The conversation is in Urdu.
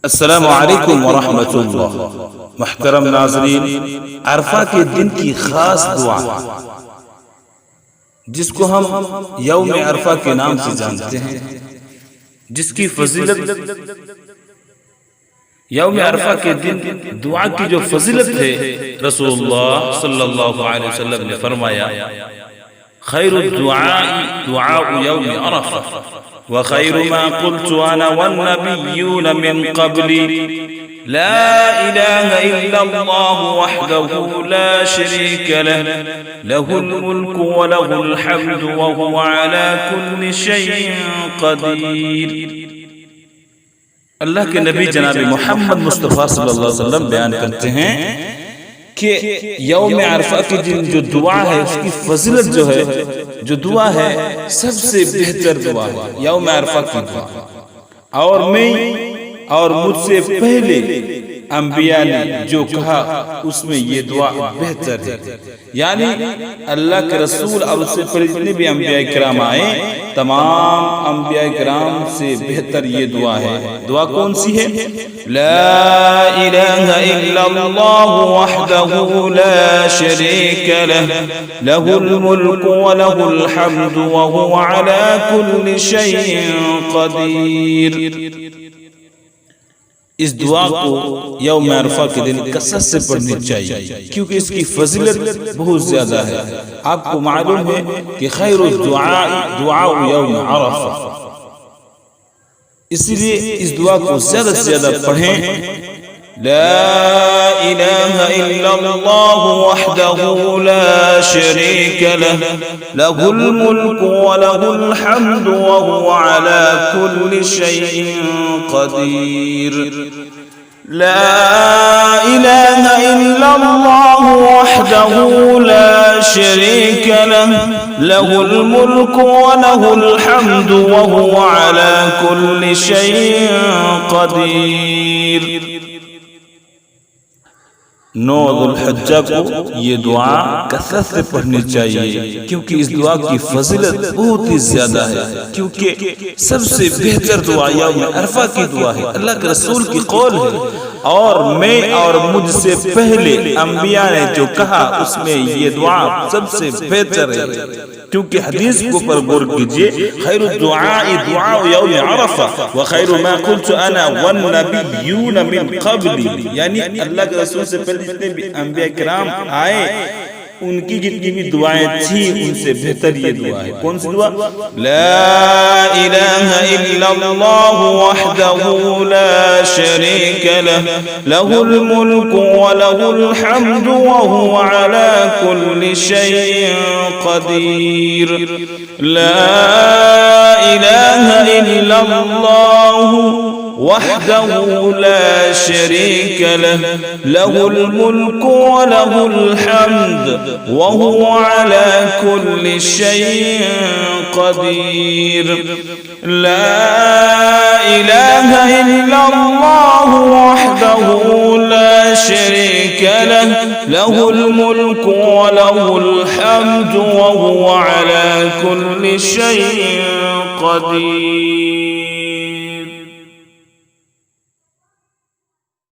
السلام علیکم ورحمۃ اللہ۔ محترم ناظرین، عرفہ کے دن کی خاص دعا جس کو ہم یوم عرفہ کے نام سے جانتے ہیں، جس کی فضیلت یوم عرفہ کے دن دعا کی جو فضیلت ہے، رسول اللہ صلی اللہ علیہ وسلم نے فرمایا خیر الدعاء دعاء یوم عرفہ وخیر ما قلت انا والنبیون من قبلی لا الہ الا اللہ وحده لا شریک له له الملک وله الحمد وهو على كل شيء قدیر۔ اللہ کے نبی جناب محمد مصطفیٰ صلی اللہ علیہ وسلم بیان کرتے ہیں کہ یوم عرفہ کی جو دعا ہے اس کی فضیلت جو ہے، جو دعا ہے سب سے بہتر دعا ہے یوم عرفہ کی دعا، اور میں اور مجھ سے پہلے انبیاء نے جو کہا اس میں یہ دعا بہتر ہے، یعنی اللہ کے رسول اور اس سے پہلے جتنے بھی انبیاء کرام آئے تمام انبیاء کرام سے بہتر یہ دعا ہے۔ دعا کون سی ہے؟ لا الہ الا اللہ وحدہ لا شریک لہ لہ الملک ولہ الحمد وہو علی کل شیء قدیر۔ اس دعا کو یوم عرفہ کے دن کثرت سے پڑھنی چاہیے کیونکہ اس کی فضیلت بہت زیادہ ہے۔ آپ کو معلوم ہے کہ خیر الدعاء دعاء یوم عرفہ، اسی لیے اس دعا کو زیادہ سے زیادہ پڑھیں۔ لا الہ الا اللہ وحدہ لا شریک لہ لہ الملک ولہ الحمد وہو علی کل شیء قدیر۔ لا الہ الا اللہ وحدہ لا شریک لہ لہ الملک ولہ الحمد وہو علی کل شیء قدیر۔ 9 ذوالحجہ کو یہ دعا کثرت سے پڑھنی چاہیے کیونکہ اس دعا کی فضیلت بہت ہی زیادہ ہے، کیونکہ سب سے بہتر دعا یوم عرفہ کی دعا ہے، اللہ کے رسول کی قول ہے، اور میں اور مجھ سے پہلے انبیاء نے جو کہا اس میں یہ دعا سب سے بہتر ہے، کیونکہ حدیث کو پر غور کیجئے، خیر الدعاء دعاء یوم عرفہ وخیر ما قلت انا والنبیون من قبلی، یعنی اللہ کے رسول سے پہلے جتنے بھی انبیاء کرام آئے ان کی جتنی بھی دعائیں تھیں ان سے بہتر یہ دعا ہے۔ کون سی دعا؟ لا الہ الا اللہ وحدہ لا شریک لہ لہ الملک ولہ الحمد وہو علی کل شیء قدیر۔ لا الہ الا اللہ وحدہ لا شریک لہ لہ الملک ولہ الحمد وہو علی کل شیء قدیر۔ لا الہ الا اللہ وحدہ لا شریک لہ لہ الملک ولہ الحمد وہو علی کل شیء قدیر۔